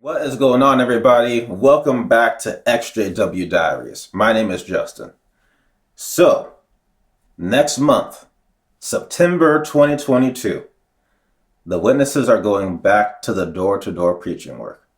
What is going on, everybody? Welcome back to XJW Diaries. My name is Justin. So, next month, September 2022, the witnesses are going back to the door-to-door preaching work.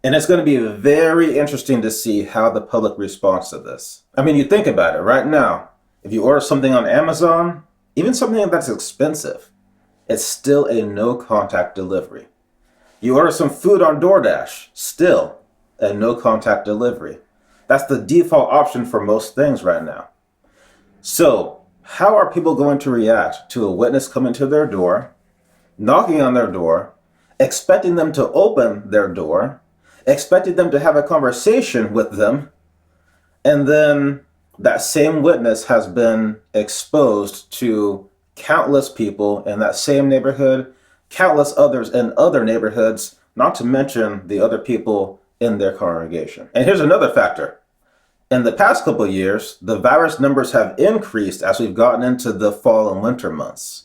And it's going to be very interesting to see how the public responds to this. I mean, you think about it right now. If you order something on Amazon, even something that's expensive, it's still a no-contact delivery. You order some food on DoorDash, still a no-contact delivery. That's the default option for most things right now. So, how are people going to react to a witness coming to their door, knocking on their door, expecting them to open their door, expecting them to have a conversation with them, and then that same witness has been exposed to countless people in that same neighborhood, countless others in other neighborhoods, not to mention the other people in their congregation. And here's another factor. In the past couple of years, the virus numbers have increased as we've gotten into the fall and winter months.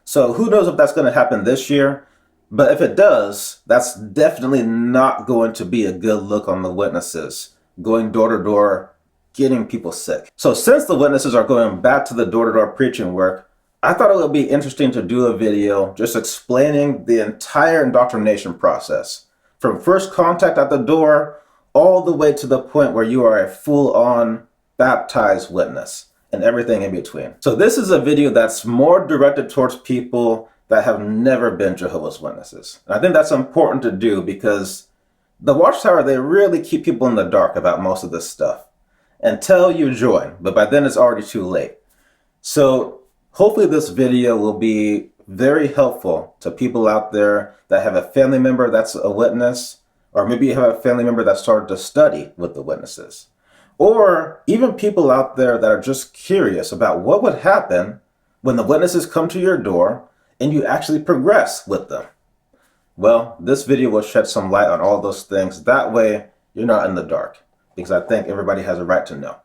So who knows if that's going to happen this year, but if it does, that's definitely not going to be a good look on the witnesses, going door to door, getting people sick. So since the witnesses are going back to the door-to-door preaching work, I thought it would be interesting to do a video just explaining the entire indoctrination process, from first contact at the door all the way to the point where you are a full-on baptized witness and everything in between. So this is a video that's more directed towards people that have never been Jehovah's Witnesses. And I think that's important to do because the Watchtower, they really keep people in the dark about most of this stuff until you join, but by then it's already too late. So hopefully this video will be very helpful to people out there that have a family member that's a witness, or maybe you have a family member that started to study with the witnesses, or even people out there that are just curious about what would happen when the witnesses come to your door and you actually progress with them. Well, this video will shed some light on all those things. That way you're not in the dark, because I think everybody has a right to know.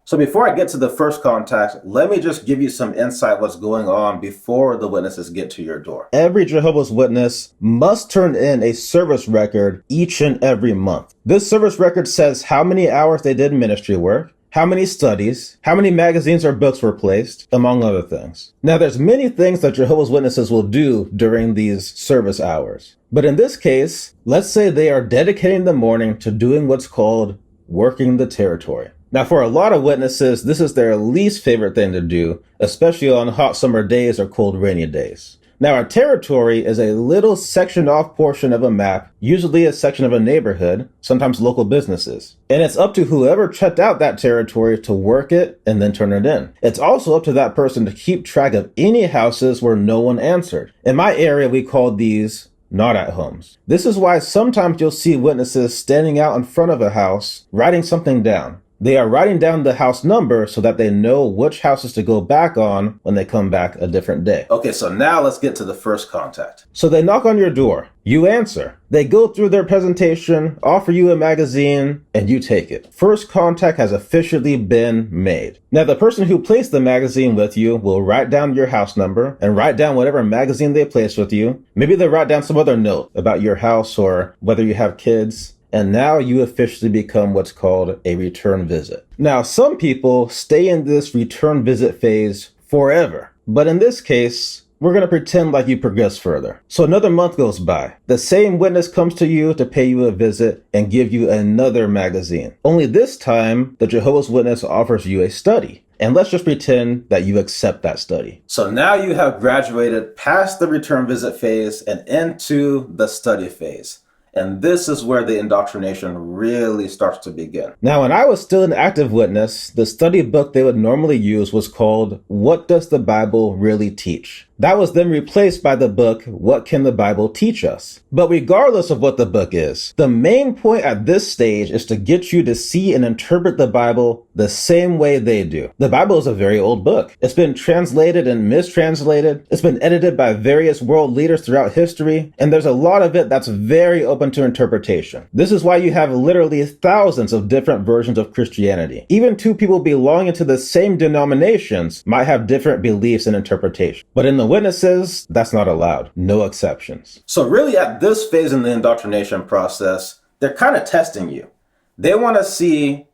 So before I get to the first contact, let me just give you some insight what's going on before the witnesses get to your door. Every Jehovah's Witness must turn in a service record each and every month. This service record says how many hours they did ministry work, how many studies, how many magazines or books were placed, among other things. Now there's many things that Jehovah's Witnesses will do during these service hours. But in this case, let's say they are dedicating the morning to doing what's called working the territory. Now, for a lot of witnesses, this is their least favorite thing to do, especially on hot summer days or cold rainy days. Now, a territory is a little sectioned off portion of a map, usually a section of a neighborhood, sometimes local businesses. And it's up to whoever checked out that territory to work it and then turn it in. It's also up to that person to keep track of any houses where no one answered. In my area, we call these not at homes. This is why sometimes you'll see witnesses standing out in front of a house, writing something down. They are writing down the house number so that they know which houses to go back on when they come back a different day. Okay, so now let's get to the first contact. So they knock on your door. You answer. They go through their presentation, offer you a magazine, and you take it. First contact has officially been made. Now, the person who placed the magazine with you will write down your house number and write down whatever magazine they placed with you. Maybe they'll write down some other note about your house or whether you have kids. And now you officially become what's called a return visit. Now, some people stay in this return visit phase forever. But in this case, we're going to pretend like you progress further. So another month goes by. The same witness comes to you to pay you a visit and give you another magazine. Only this time, the Jehovah's Witness offers you a study. And let's just pretend that you accept that study. So now you have graduated past the return visit phase and into the study phase. And this is where the indoctrination really starts to begin. Now, when I was still an active witness, the study book they would normally use was called What Does the Bible Really Teach? That was then replaced by the book, What Can the Bible Teach Us? But regardless of what the book is, the main point at this stage is to get you to see and interpret the Bible the same way they do. The Bible is a very old book. It's been translated and mistranslated. It's been edited by various world leaders throughout history, and there's a lot of it that's very open to interpretation. This is why you have literally thousands of different versions of Christianity. Even two people belonging to the same denominations might have different beliefs and interpretation. But in the the witnesses, that's not allowed. No exceptions. So really at this phase in the indoctrination process, they're kind of testing you. They want to see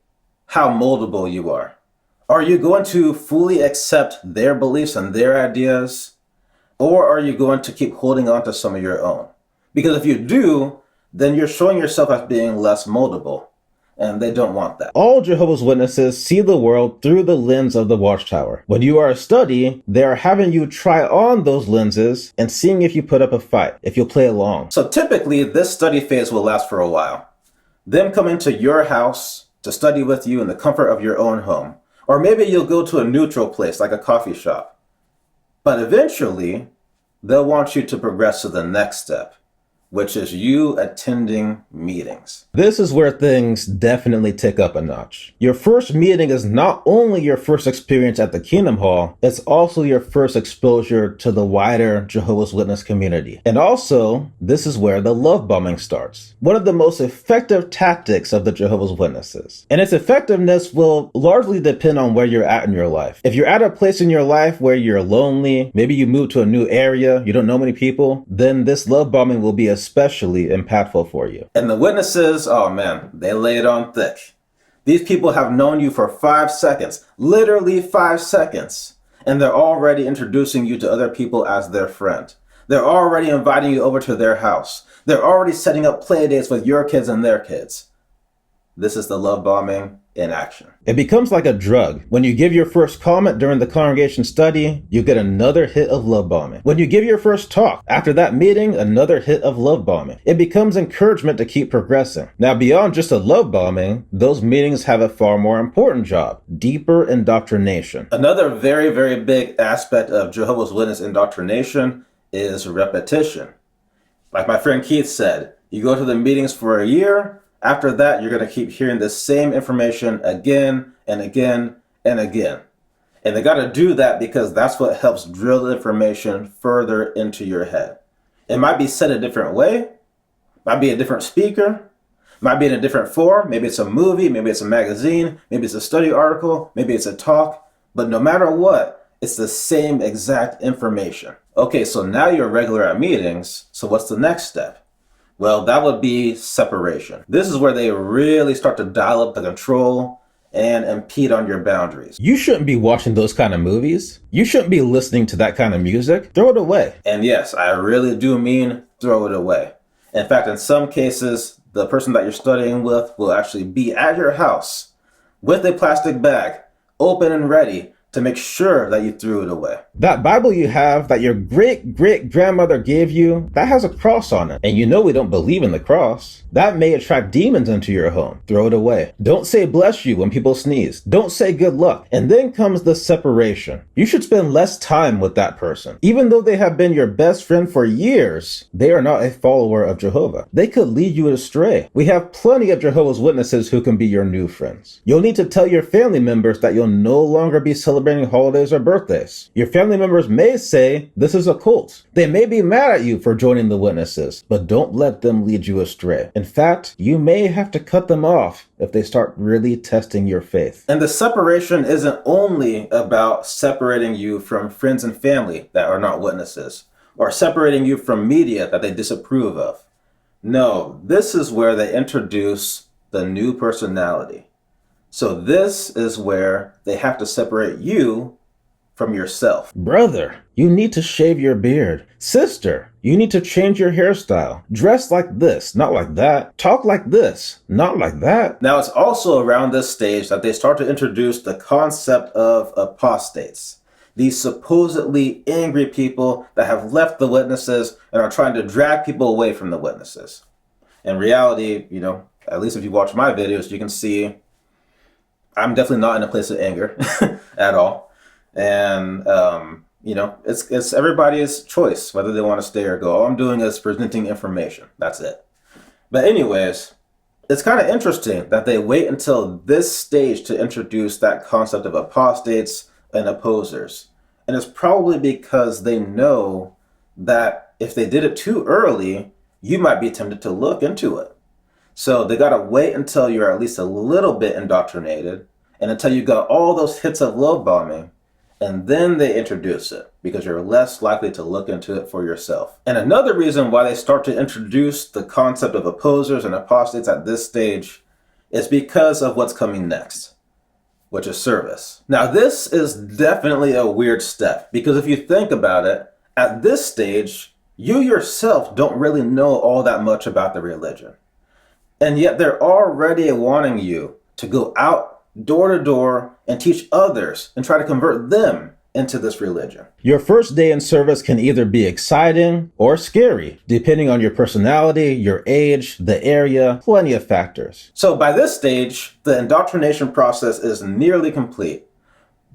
how moldable you are. Are you going to fully accept their beliefs and their ideas? Or are you going to keep holding on to some of your own? Because if you do, then you're showing yourself as being less moldable. And they don't want that. All Jehovah's Witnesses see the world through the lens of the Watchtower. When you are a study, they are having you try on those lenses and seeing if you put up a fight, if you'll play along. So typically, this study phase will last for a while. Them coming to your house to study with you in the comfort of your own home. Or maybe you'll go to a neutral place like a coffee shop. But eventually, they'll want you to progress to the next step, which is you attending meetings. This is where things definitely tick up a notch. Your first meeting is not only your first experience at the Kingdom Hall, it's also your first exposure to the wider Jehovah's Witness community. And also, this is where the love bombing starts. One of the most effective tactics of the Jehovah's Witnesses. And its effectiveness will largely depend on where you're at in your life. If you're at a place in your life where you're lonely, maybe you move to a new area, you don't know many people, then this love bombing will be especially impactful for you. And the witnesses, oh man, they lay it on thick. These people have known you for 5 seconds, literally 5 seconds, and they're already introducing you to other people as their friend. They're already inviting you over to their house. They're already setting up play dates with your kids and their kids. This is the love bombing in action. It becomes like a drug. When you give your first comment during the congregation study, you get another hit of love bombing. When you give your first talk, after that meeting, another hit of love bombing. It becomes encouragement to keep progressing. Now, beyond just a love bombing, those meetings have a far more important job: deeper indoctrination. Another very, very big aspect of Jehovah's Witness indoctrination is repetition. Like my friend Keith said, you go to the meetings for a year. After that, you're going to keep hearing the same information again and again and again. And they got to do that because that's what helps drill the information further into your head. It might be said a different way, might be a different speaker, might be in a different form. Maybe it's a movie, maybe it's a magazine, maybe it's a study article, maybe it's a talk. But no matter what, it's the same exact information. Okay, so now you're regular at meetings. So what's the next step? Well, that would be separation. This is where they really start to dial up the control and impede on your boundaries. You shouldn't be watching those kind of movies. You shouldn't be listening to that kind of music. Throw it away. And yes, I really do mean throw it away. In fact, in some cases, the person that you're studying with will actually be at your house with a plastic bag, open and ready, to make sure that you threw it away. That Bible you have that your great-great-grandmother gave you, that has a cross on it. And you know we don't believe in the cross. That may attract demons into your home. Throw it away. Don't say bless you when people sneeze. Don't say good luck. And then comes the separation. You should spend less time with that person. Even though they have been your best friend for years, they are not a follower of Jehovah. They could lead you astray. We have plenty of Jehovah's Witnesses who can be your new friends. You'll need to tell your family members that you'll no longer be celebrating holidays or birthdays. Your family members may say this is a cult. They may be mad at you for joining the witnesses, but don't let them lead you astray. In fact, you may have to cut them off if they start really testing your faith. And the separation isn't only about separating you from friends and family that are not witnesses, or separating you from media that they disapprove of. No, this is where they introduce the new personality. So this is where they have to separate you from yourself. Brother, you need to shave your beard. Sister, you need to change your hairstyle. Dress like this, not like that. Talk like this, not like that. Now, it's also around this stage that they start to introduce the concept of apostates. These supposedly angry people that have left the witnesses and are trying to drag people away from the witnesses. In reality, at least if you watch my videos, you can see I'm definitely not in a place of anger at all. And, it's everybody's choice whether they want to stay or go. All I'm doing is presenting information. That's it. But anyways, it's kind of interesting that they wait until this stage to introduce that concept of apostates and opposers. And it's probably because they know that if they did it too early, you might be tempted to look into it. So they got to wait until you're at least a little bit indoctrinated and until you got all those hits of love bombing. and then they introduce it because you're less likely to look into it for yourself. And another reason why they start to introduce the concept of opposers and apostates at this stage is because of what's coming next, which is service. Now, this is definitely a weird step because if you think about it, at this stage, you yourself don't really know all that much about the religion. And yet they're already wanting you to go out door to door and teach others and try to convert them into this religion. Your first day in service can either be exciting or scary, depending on your personality, your age, the area, plenty of factors. So by this stage, the indoctrination process is nearly complete,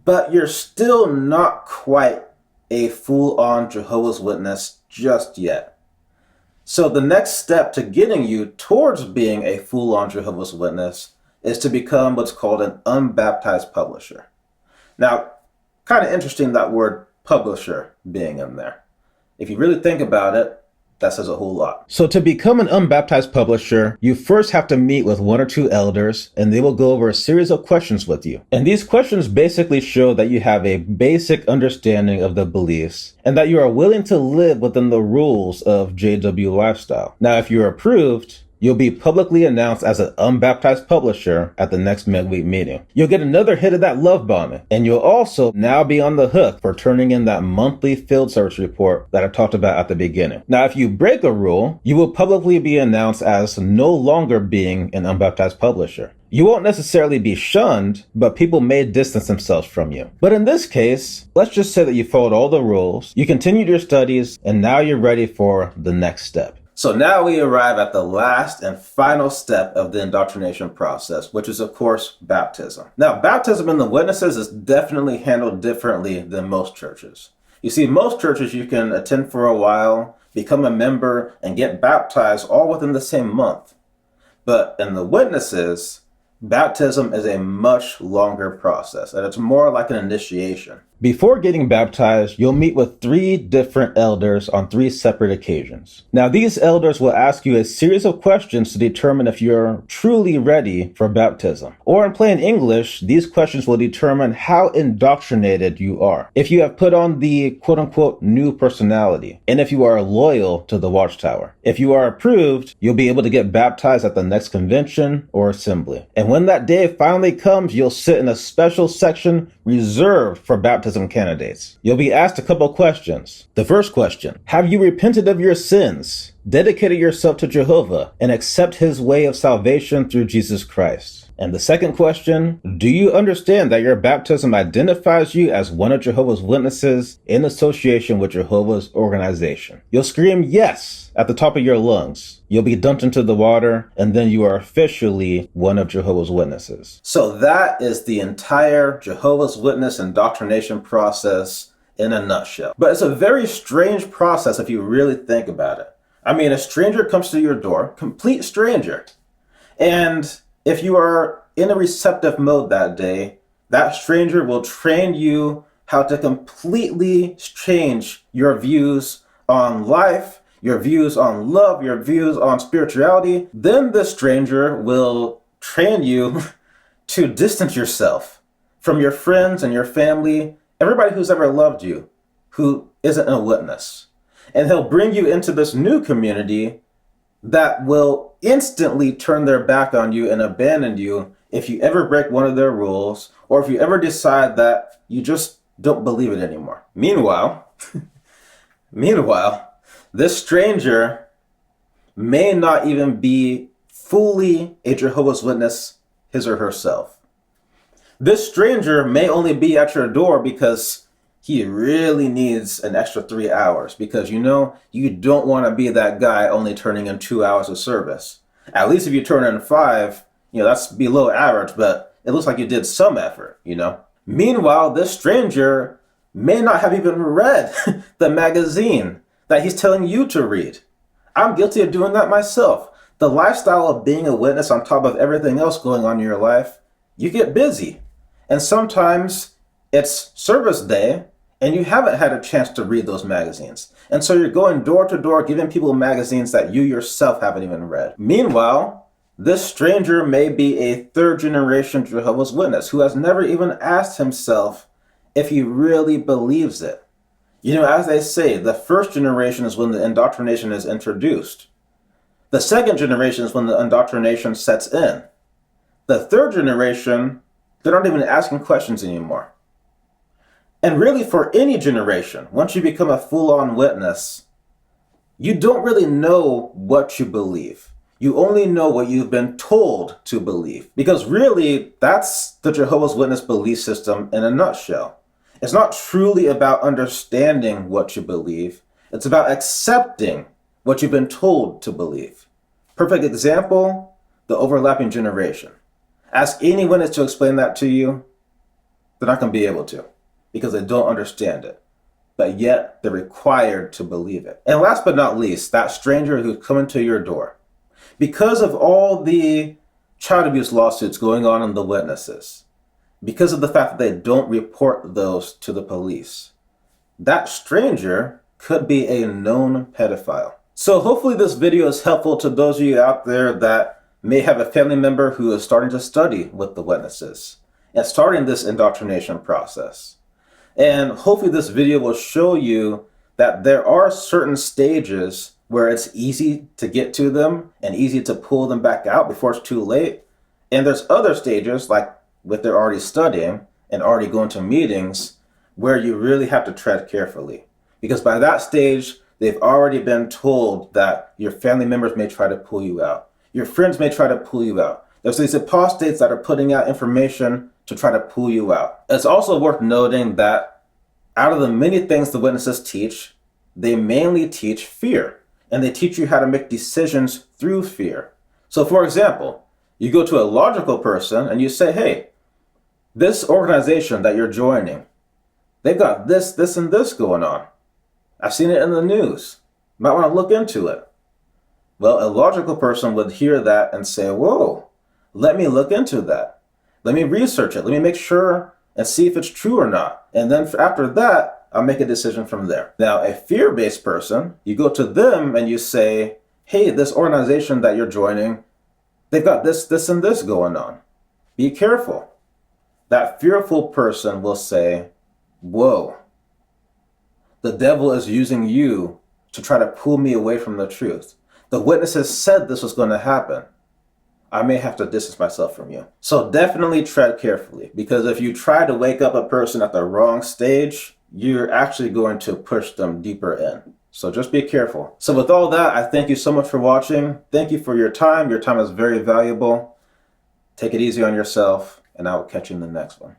but you're still not quite a full-on Jehovah's Witness just yet. So the next step to getting you towards being a full-on Jehovah's Witness is to become what's called an unbaptized publisher. Now, kind of interesting that word publisher being in there. If you really think about it, that says a whole lot. So to become an unbaptized publisher, you first have to meet with one or two elders, and they will go over a series of questions with you. And these questions basically show that you have a basic understanding of the beliefs and that you are willing to live within the rules of JW lifestyle. Now, if you're approved, you'll be publicly announced as an unbaptized publisher at the next midweek meeting. You'll get another hit of that love bombing, and you'll also now be on the hook for turning in that monthly field service report that I talked about at the beginning. Now, if you break a rule, you will publicly be announced as no longer being an unbaptized publisher. You won't necessarily be shunned, but people may distance themselves from you. But in this case, let's just say that you followed all the rules, you continued your studies, and now you're ready for the next step. So now we arrive at the last and final step of the indoctrination process, which is, of course, baptism. Now, baptism in the witnesses is definitely handled differently than most churches. You see, most churches you can attend for a while, become a member, and get baptized all within the same month. But in the witnesses, baptism is a much longer process, and it's more like an initiation. Before getting baptized, you'll meet with 3 different elders on 3 separate occasions. Now, these elders will ask you a series of questions to determine if you're truly ready for baptism. Or in plain English, these questions will determine how indoctrinated you are, if you have put on the quote-unquote new personality, and if you are loyal to the Watchtower. If you are approved, you'll be able to get baptized at the next convention or assembly. And when that day finally comes, you'll sit in a special section reserved for baptism candidates. You'll be asked a couple questions. The first question, have you repented of your sins, dedicated yourself to Jehovah, and accept his way of salvation through Jesus Christ? And the second question, do you understand that your baptism identifies you as one of Jehovah's Witnesses in association with Jehovah's organization? You'll scream yes at the top of your lungs. You'll be dumped into the water, and then you are officially one of Jehovah's Witnesses. So that is the entire Jehovah's Witness indoctrination process in a nutshell. But it's a very strange process if you really think about it. I mean, a stranger comes to your door, complete stranger, and if you are in a receptive mode that day, that stranger will train you how to completely change your views on life, your views on love, your views on spirituality. Then the stranger will train you to distance yourself from your friends and your family, everybody who's ever loved you, who isn't a witness. And he'll bring you into this new community that will instantly turn their back on you and abandon you if you ever break one of their rules, or if you ever decide that you just don't believe it anymore. Meanwhile, this stranger may not even be fully a Jehovah's Witness his or herself. This stranger may only be at your door because he really needs an extra 3 hours, because you don't want to be that guy only turning in 2 hours of service. At least if you turn in 5, that's below average, but it looks like you did some effort, Meanwhile, this stranger may not have even read the magazine that he's telling you to read. I'm guilty of doing that myself. The lifestyle of being a witness on top of everything else going on in your life, you get busy. And sometimes it's service day, and you haven't had a chance to read those magazines. And so you're going door to door giving people magazines that you yourself haven't even read. Meanwhile, this stranger may be a 3rd generation Jehovah's Witness who has never even asked himself if he really believes it. You know, as they say, the first generation is when the indoctrination is introduced. The second generation is when the indoctrination sets in. The third generation, they're not even asking questions anymore. And really, for any generation, once you become a full-on witness, you don't really know what you believe. You only know what you've been told to believe. Because really, that's the Jehovah's Witness belief system in a nutshell. It's not truly about understanding what you believe. It's about accepting what you've been told to believe. Perfect example, the overlapping generation. Ask any witness to explain that to you, they're not going to be able to, because they don't understand it. But yet, they're required to believe it. And last but not least, that stranger who's coming to your door. Because of all the child abuse lawsuits going on in the witnesses, because of the fact that they don't report those to the police, that stranger could be a known pedophile. So hopefully this video is helpful to those of you out there that may have a family member who is starting to study with the witnesses and starting this indoctrination process. And hopefully this video will show you that there are certain stages where it's easy to get to them and easy to pull them back out before it's too late. And there's other stages, like what they're already studying and already going to meetings, where you really have to tread carefully. Because by that stage, they've already been told that your family members may try to pull you out. Your friends may try to pull you out. There's these apostates that are putting out information to try to pull you out. It's also worth noting that out of the many things the witnesses teach, they mainly teach fear. And they teach you how to make decisions through fear. So for example, you go to a logical person and you say, hey, this organization that you're joining, they've got this, this, and this going on. I've seen it in the news. You might want to look into it. Well, a logical person would hear that and say, whoa, let me look into that. Let me research it. Let me make sure and see if it's true or not. And then after that, I'll make a decision from there. Now, a fear-based person, you go to them and you say, hey, this organization that you're joining, they've got this, this, and this going on. Be careful. That fearful person will say, whoa, the devil is using you to try to pull me away from the truth. The witnesses said this was going to happen. I may have to distance myself from you. So definitely tread carefully, because if you try to wake up a person at the wrong stage, you're actually going to push them deeper in. So just be careful. So with all that, I thank you so much for watching. Thank you for your time. Your time is very valuable. Take it easy on yourself, and I will catch you in the next one.